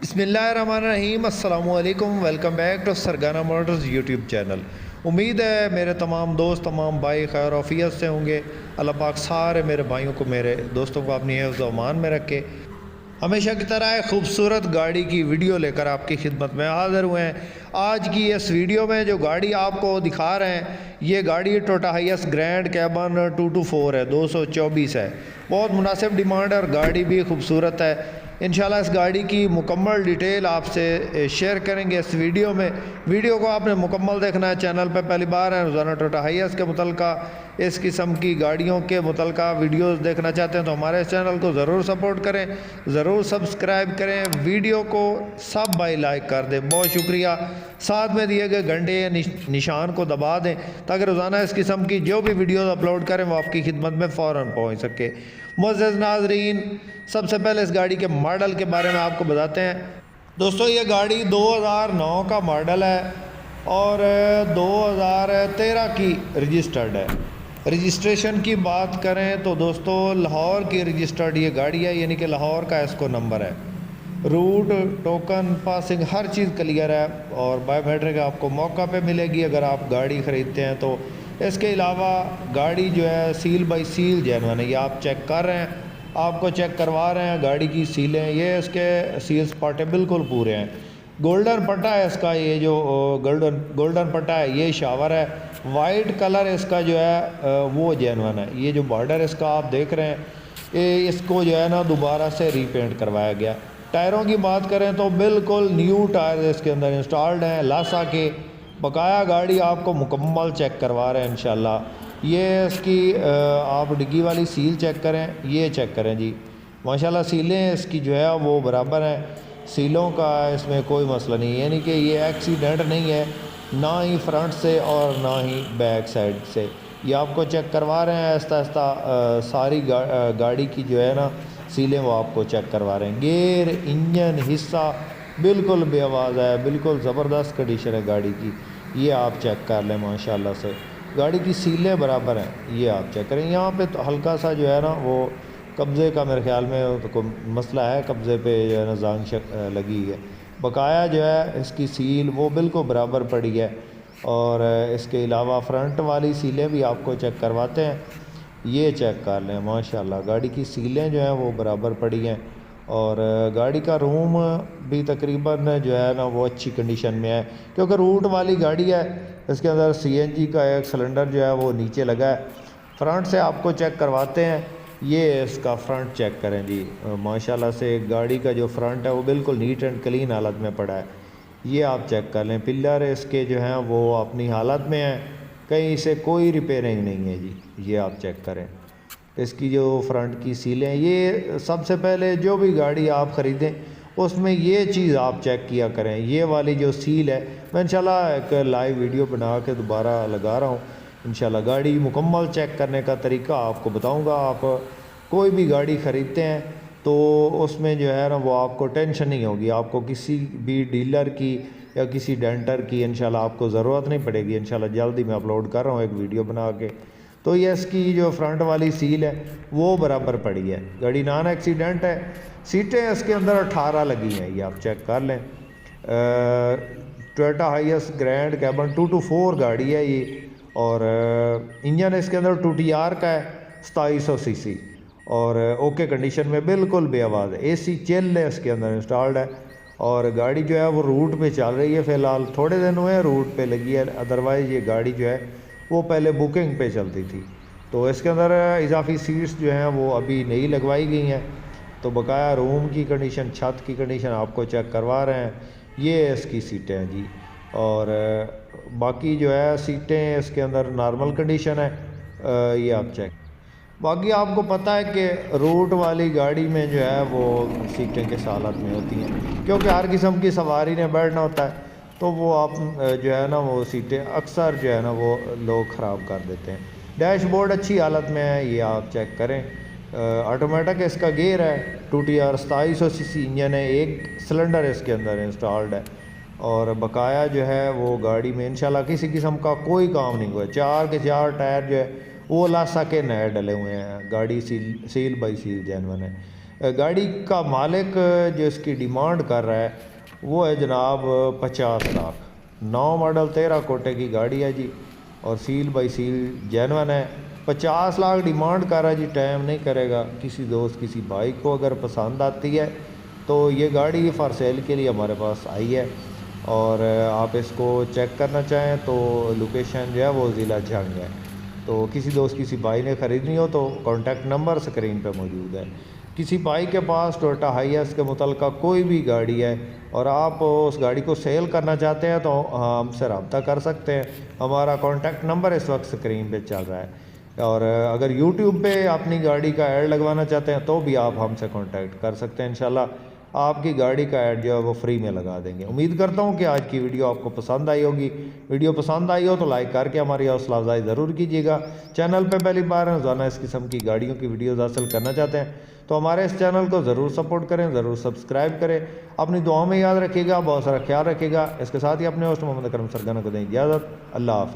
बिस्मिल्लाहिर्रहमानिर्रहीम अस्सलामुअलैकुम। Welcome back to Sargana motors YouTube channel. उम्मीद है मेरे तमाम दोस्त तमाम भाई खैर आफियत से होंगे। अल्लाह पाक सारे मेरे भाइयों को मेरे दोस्तों को अपनी हिफ्ज़ व अमान में रखे। हमेशा की तरह एक खूबसूरत गाड़ी की वीडियो लेकर आपकी खिदमत में हाज़िर हुए हैं। आज की इस वीडियो में जो गाड़ी आपको दिखा रहे हैं ये गाड़ी टोयोटा हाइएस्ट ग्रैंड कैबन 224 है, 224 है। बहुत मुनासिब डिमांड है और गाड़ी भी खूबसूरत है। इंशाल्लाह इस गाड़ी की मुकम्मल डिटेल आपसे शेयर करेंगे इस वीडियो में। वीडियो को आपने मुकम्मल देखना है। चैनल पर पहली बार है, रोज़ाना टोयोटा हाइएस्ट के मुतल्लिका इस किस्म की गाड़ियों के मुतल्लिका वीडियोस देखना चाहते हैं तो हमारे इस चैनल को ज़रूर सपोर्ट करें, ज़रूर सब्सक्राइब करें। वीडियो को सब भाई लाइक कर दें, बहुत शुक्रिया। साथ में दिए गए घंटे या निशान को दबा दें ताकि रोज़ाना इस किस्म की जो भी वीडियोस अपलोड करें वो आपकी खिदमत में फ़ौरन पहुँच सके। मुअज़्ज़ज़ नाज़रीन, सबसे पहले इस गाड़ी के मॉडल के बारे में आपको बताते हैं। दोस्तों ये गाड़ी 2009 का मॉडल है और 2013 की रजिस्टर्ड है। रजिस्ट्रेशन की बात करें तो दोस्तों लाहौर की रजिस्टर्ड ये गाड़ी है, यानी कि लाहौर का इसको नंबर है। रूट टोकन पासिंग हर चीज़ क्लियर है और बायोमेट्रिक आपको मौका पे मिलेगी अगर आप गाड़ी ख़रीदते हैं तो। इसके अलावा गाड़ी जो है सील बाई सील जेन्युइन है, ये आप चेक कर रहे हैं, आपको चेक करवा रहे हैं गाड़ी की सीलें, ये इसके सील्स पार्टे बिल्कुल पूरे हैं। गोल्डन पट्टा है इसका, ये जो गोल्डन पट्टा है ये शावर है। वाइट कलर इसका जो है वो जेन्युइन है। ये जो बॉर्डर इसका आप देख रहे हैं ये इसको जो है ना दोबारा से रीपेंट करवाया गया। टायरों की बात करें तो बिल्कुल न्यू टायर इसके अंदर इंस्टॉल्ड हैं लासा के। बकाया गाड़ी आपको मुकम्मल चेक करवा रहे हैं इंशाल्लाह। ये इसकी आप डिग्गी वाली सील चेक करें, ये चेक करें जी, माशाल्लाह सीलें इसकी जो है वो बराबर हैं। सीलों का इसमें कोई मसला नहीं है, यानी कि ये एक्सीडेंट नहीं है ना ही फ्रंट से और ना ही बैक साइड से। ये आपको चेक करवा रहे हैं आहिस्ता आहिस्ता सारी गाड़ी की जो है ना सीलें वो आपको चेक करवा रहे हैं। गेयर इंजन हिस्सा बिल्कुल बेआवाज़ है, बिल्कुल ज़बरदस्त कंडीशन है गाड़ी की, ये आप चेक कर लें माशाल्लाह से। गाड़ी की सीलें बराबर हैं, ये आप चेक करें। यहाँ पे तो हल्का सा जो है ना वो कब्ज़े का मेरे ख्याल में तो कोई मसला है, कब्ज़े पे जो है ना जांग लगी है। बकाया जो है इसकी सील वो बिल्कुल बराबर पड़ी है और इसके अलावा फ्रंट वाली सीलें भी आपको चेक करवाते हैं, ये चेक कर लें माशाल्लाह। गाड़ी की सीलें जो हैं वो बराबर पड़ी हैं और गाड़ी का रूम भी तकरीबन जो है ना वो अच्छी कंडीशन में है क्योंकि रूट वाली गाड़ी है। इसके अंदर सीएनजी का एक सिलेंडर जो है वो नीचे लगा है। फ्रंट से आपको चेक करवाते हैं, ये इसका फ्रंट चेक करें जी, माशाल्लाह से गाड़ी का जो फ्रंट है वो बिल्कुल नीट एंड क्लीन हालत में पड़ा है, ये आप चेक कर लें। पिलर इसके जो हैं वो अपनी हालत में हैं, कहीं से कोई रिपेयरिंग नहीं है जी, ये आप चेक करें। इसकी जो फ्रंट की सीलें, ये सबसे पहले जो भी गाड़ी आप ख़रीदें उसमें ये चीज़ आप चेक किया करें। ये वाली जो सील है मैं इंशाल्लाह एक लाइव वीडियो बना के दोबारा लगा रहा हूँ इंशाल्लाह। गाड़ी मुकम्मल चेक करने का तरीका आपको बताऊँगा। आप कोई भी गाड़ी ख़रीदते हैं तो उसमें जो है ना वो आपको टेंशन नहीं होगी, आपको किसी भी डीलर की या किसी डेंटर की इंशाल्लाह आपको ज़रूरत नहीं पड़ेगी। इंशाल्लाह जल्दी मैं अपलोड कर रहा हूँ एक वीडियो बना के। तो ये इसकी जो फ्रंट वाली सील है वो बराबर पड़ी है, गाड़ी नॉन एक्सीडेंट है। सीटें इसके अंदर 18 लगी हैं, ये आप चेक कर लें। टोयोटा हाइएस्ट ग्रैंड कैबन 224 गाड़ी है ये और इंजन इसके अंदर 2TR का है 2700 सीसी और ओके कंडीशन में बिल्कुल बेआवाज़ है। एसी चिल है इसके अंदर इंस्टॉल्ड है और गाड़ी जो है वो रूट पे चल रही है। फ़िलहाल थोड़े दिन हुए रूट पे लगी है, अदरवाइज़ ये गाड़ी जो है वो पहले बुकिंग पे चलती थी। तो इसके अंदर इजाफी सीट्स जो हैं वो अभी नई लगवाई गई हैं। तो बकाया रूम की कंडीशन, छत की कंडीशन आपको चेक करवा रहे हैं, ये इसकी सीटें हैं जी। और बाकी जो है सीटें इसके अंदर नॉर्मल कंडीशन है, ये आप चेक। बाकी आपको पता है कि रूट वाली गाड़ी में जो है वो सीटें किस हालत में होती हैं क्योंकि हर किस्म की सवारी ने बैठना होता है, तो वो आप जो है ना वो सीटें अक्सर जो है ना वो लोग ख़राब कर देते हैं। डैशबोर्ड अच्छी हालत में है, ये आप चेक करें। ऑटोमेटिक इसका गियर है, 2TR 2700 सीसी इंजन है, एक सिलेंडर इसके अंदर इंस्टॉल्ड है और बकाया जो है वो गाड़ी में इंशाल्लाह किसी किस्म का कोई काम नहीं हुआ है। 4 के 4 टायर जो है वो लासा के नए डले हुए हैं, गाड़ी सील बाई सील जेन्युइन है। गाड़ी का मालिक जो इसकी डिमांड कर रहा है वो है जनाब 50 लाख। 9 मॉडल 13 कोटे की गाड़ी है जी, और सील बाई सील जेनवन है। 50 लाख डिमांड कर रहा है जी, टाइम नहीं करेगा। किसी दोस्त किसी भाई को अगर पसंद आती है तो ये गाड़ी फॉर सेल के लिए हमारे पास आई है, और आप इसको चेक करना चाहें तो लोकेशन जो है वो ज़िला झंग है। तो किसी दोस्त किसी भाई ने ख़रीदनी हो तो कॉन्टैक्ट नंबर स्क्रीन पे मौजूद है। किसी भाई के पास टोयोटा हाईएस के मुतल्लिक़ कोई भी गाड़ी है और आप उस गाड़ी को सेल करना चाहते हैं तो हमसे रब्ता कर सकते हैं। हमारा कॉन्टैक्ट नंबर इस वक्त स्क्रीन पे चल रहा है। और अगर यूट्यूब पे अपनी गाड़ी का ऐड लगवाना चाहते हैं तो भी आप हमसे कॉन्टैक्ट कर सकते हैं। इंशाल्लाह आपकी गाड़ी का ऐड जो है वो फ्री में लगा देंगे। उम्मीद करता हूँ कि आज की वीडियो आपको पसंद आई होगी। वीडियो पसंद आई हो तो लाइक करके हमारी हौसला अफजाई ज़रूर कीजिएगा। चैनल पे पहली बार रोज़ाना इस किस्म की गाड़ियों की वीडियोज़ हासिल करना चाहते हैं तो हमारे इस चैनल को ज़रूर सपोर्ट करें, ज़रूर सब्सक्राइब करें। अपनी दुआओं में याद रखिएगा, बहुत सारा ख्याल रखिएगा। इसके साथ ही अपने होस्ट मोहम्मद अकरम सरगाना को दें इजाज़त। अल्लाह हाफ़िज़।